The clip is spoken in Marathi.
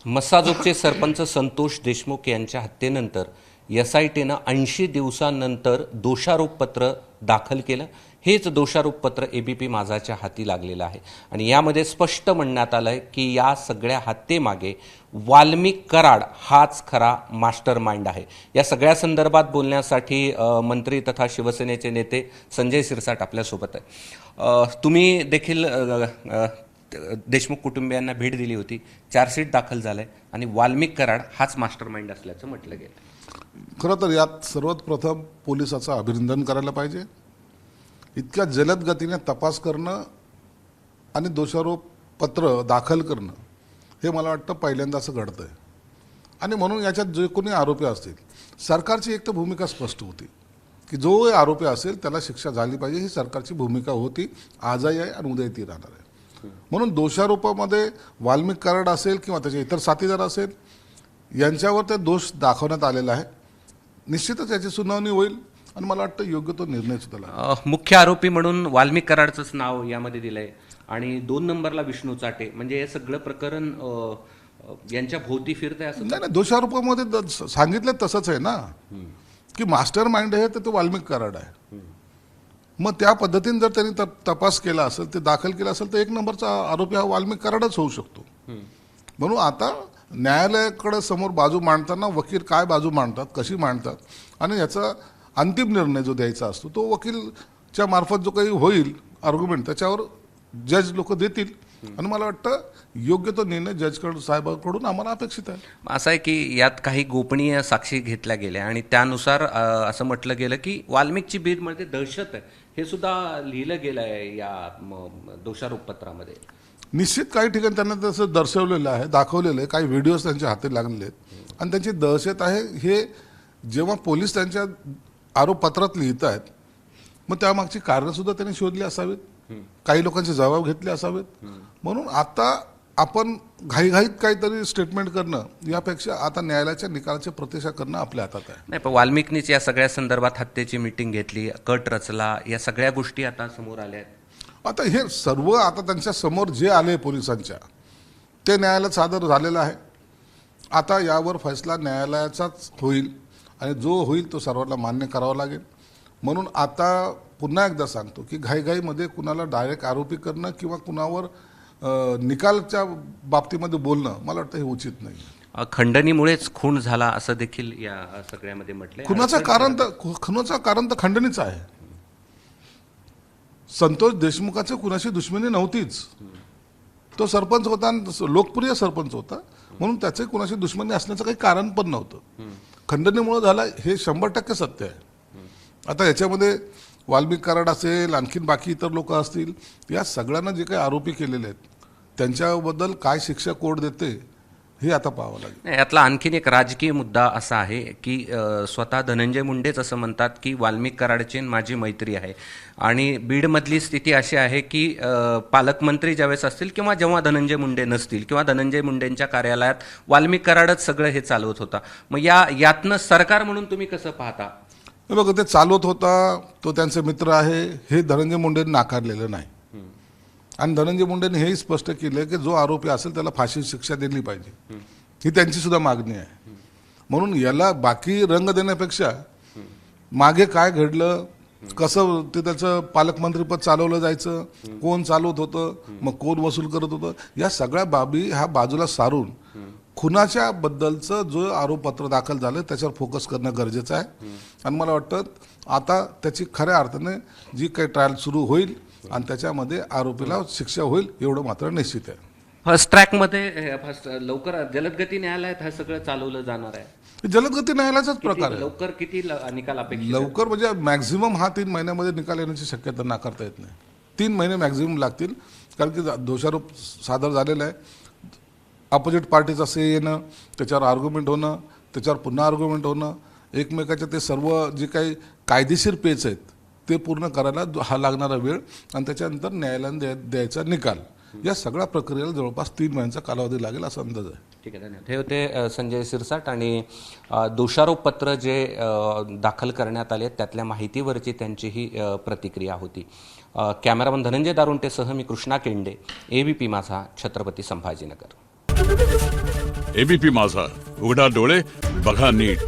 मस्साजोगचे सरपंच संतोष देशमुख यांच्या हत्येनंतर SITनं 80 दिवसांनंतर दोषारोपपत्र दाखल केलं। हेच दोषारोपपत्र ABP माझाच्या हाती लागलेलं आहे आणि यामध्ये स्पष्ट म्हणण्यात आलंय की या सगळ्या हत्येमागे वाल्मिक कराड हाच खरा मास्टरमाइंड आहे। या सगळ्या संदर्भात बोलण्यासाठी मंत्री तथा शिवसेनेचे नेते संजय शिरसाट आपल्यासोबत आहे। तुम्ही देखील देशमुख कुटुंबियांना भेट दिली होती, चार्जशीट दाखल झालाय आणि वाल्मिक कराड हाच मास्टरमाइंड असल्याचं म्हटलं गेलं। खरं तर यात सर्वात प्रथम पोलिसाचं अभिनंदन करायला पाहिजे। इतक्या जलद गतीने तपास करणं आणि दोषारोप पत्र दाखल करणं हे मला वाटतं पहिल्यांदा असं घडतंय आणि म्हणून याच्यात जे कोणी आरोपी असतील सरकारची एक तर भूमिका स्पष्ट होती की जो आरोपी असेल त्याला शिक्षा झाली पाहिजे, ही सरकारची भूमिका होती, आजही आहे आणि उद्याही ती राहणार आहे। म्हणून दोषारोपामध्ये वाल्मिक कराड असेल किंवा त्याचे इतर साथीदार असेल यांच्यावर ते दोष दाखवण्यात आलेला आहे। निश्चितच याची सुनावणी होईल आणि मला वाटतं योग्य तो निर्णय सुद्धा लागेल। मुख्य आरोपी म्हणून वाल्मिक कराडचंच नाव यामध्ये दिलंय आणि 2 नंबरला विष्णू चाटे, म्हणजे हे सगळं प्रकरण यांच्या भोवती फिरतंय असं नाही, दोषारोपामध्ये सांगितलं तसंच आहे ना की मास्टर माइंड आहे तर तो वाल्मिक कराड आहे। मग त्या पद्धतीने जर त्यांनी तपास केला असेल, ते दाखल केला असेल तर 1 नंबरचा आरोपी हा वाल्मिक कराडच होऊ शकतो। म्हणून आता न्यायालयाकडे समोर बाजू मांडताना वकील काय बाजू मांडतात, कशी मांडतात आणि याचा अंतिम निर्णय जो द्यायचा असतो तो वकीलच्या मार्फत जो काही होईल आर्ग्युमेंट त्याच्यावर जज लोक देतील आणि मला वाटतं योग्य तो निर्णय जज साहेबांकडून आम्हाला अपेक्षित आहे। असं आहे की यात काही गोपनीय साक्षी घेतल्या गेल्या आणि त्यानुसार असं म्हटलं गेलं की वाल्मिकची बीडमध्ये दहशत आहे, हे सुद्धा लिहिलं गेलं आहे या दोषारोपपत्रामध्ये। निश्चित काही ठिकाणी त्यांना तसं दर्शवलेलं आहे, दाखवलेलं आहे, काही व्हिडिओज त्यांच्या हाती लागलेले आहेत आणि त्यांची दहशत आहे हे जेव्हा पोलीस त्यांच्या आरोपपत्रात लिहित आहेत मग त्यामागची कारणं सुद्धा त्यांनी शोधली असावीत, काही लोकांचे जबाब घेतले असावेत। म्हणून आता आपण घाईघाईत काहीतरी स्टेटमेंट करणं यापेक्षा आता न्यायालयाच्या निकालाची प्रतीक्षा करणं आपल्या हातात आहे। नाही, पण वाल्मिकनीच या सगळ्या संदर्भात हत्येची मीटिंग घेतली, कट रचला, या सगळ्या गोष्टी आता समोर आल्या आहेत। आता हे सर्व आता त्यांच्या समोर जे आले पोलिसांच्या ते न्यायालयात सादर झालेलं आहे। आता यावर फैसला न्यायालयाचाच होईल आणि जो होईल तो सर्वांना मान्य करावा लागेल। म्हणून आता पुन्हा एकदा सांगतो की घाईघाईमध्ये कुणाला डायरेक्ट आरोपी करणं किंवा कुणावर निकालच्या बाबतीमध्ये बोलणं मला वाटतं हे उचित नाही। खंडणीमुळेच खून झाला असं देखील या सगळ्यामध्ये म्हटलंय। खुनाचं कारण तर खंडणीच आहे। संतोष देशमुखाचे कुणाशी दुश्मनी नव्हतीच, तो सरपंच होता, लोकप्रिय सरपंच होता, म्हणून त्याचे कुणाशी दुश्मनी असण्याचं काही कारण पण नव्हतं। खंडणीमुळे झाला हे 100% सत्य आहे। आता याच्यामध्ये वाल्मिक कराड असेल, आणखीन बाकी इतर लोक असतील, या सगळ्यांना जे काही आरोपी केलेले आहेत त्यांच्याबद्दल काय शिक्षा कोर्ट देते हे आता पाहावं लागेल। यातला आणखीन एक राजकीय मुद्दा असा आहे की स्वतः धनंजय मुंडेच असं म्हणतात की वाल्मिक कराडची माझी मैत्री आहे आणि बीडमधली स्थिती अशी आहे की पालकमंत्री ज्यावेळेस असतील किंवा जेव्हा धनंजय मुंडे नसतील किंवा धनंजय मुंडेंच्या कार्यालयात वाल्मिक कराडच सगळं हे चालवत होता। मग यातनं सरकार म्हणून तुम्ही कसं पाहता? बघा, ते चालवत होता, तो त्यांचे मित्र आहे हे धनंजय मुंडेंनी नाकारलेलं नाही आणि धनंजय मुंडेंनी हेही स्पष्ट केलं की जो आरोपी असेल त्याला फाशी शिक्षा दिली पाहिजे, ही त्यांची सुद्धा मागणी आहे। म्हणून याला बाकी रंग देण्यापेक्षा मागे काय घडलं, कसं ते त्याचं पालकमंत्रीपद चालवलं जायचं, कोण चालवत होतं, मग कोण वसूल करत होतं, या सगळ्या बाबी ह्या बाजूला सारून खुनाच्या बद्दलचं जो आरोपपत्र दाखल झालं त्याच्यावर फोकस करणं गरजेचं आहे आणि मला वाटतं आता त्याची खऱ्या अर्थाने जी काही ट्रायल सुरू होईल आणि त्याच्यामध्ये आरोपीला शिक्षा होईल एवढं मात्र निश्चित आहे। फर्स्ट ट्रॅकमध्ये लवकर जलदगती न्यायालयात हे सगळं चालवलं जाणार आहे। जलदगती न्यायालयाचाच प्रकार आहे। लवकर किती निकाल अपेक्षित? लवकर म्हणजे मॅक्झिमम हा 3 महिन्यामध्ये निकाल येण्याची शक्यता नाकारता येत नाही। 3 महिने मॅक्झिमम लागतील, कारण की दोषारोप सादर झालेला आहे। अपोजिट पार्टीचा से येणं, त्याच्यावर आर्ग्युमेंट होणं, त्याच्यावर पुन्हा आर्ग्युमेंट होणं, एकमेकाचे ते सर्व जे काही कायदेशीर पेच आहेत ते पूर्ण करायला हा लागणारा वेळ आणि त्याच्यानंतर न्यायालयाने द्यायचा निकाल, या सगळ्या प्रक्रियेला जवळपास 3 महिन्याचा कालावधी लागेल असा अंदाज आहे। ठीक आहे, धन्यवाद। हे होते संजय शिरसाट आणि दोषारोपपत्र जे दाखल करण्यात आले त्यातल्या माहितीवरची त्यांची ही प्रतिक्रिया होती। कॅमेरामन धनंजय दारुंटेसह मी कृष्णा केंडे, ABP माझा, छत्रपती संभाजीनगर। एबीपी माझा, उघडा डोळे बघा नीट.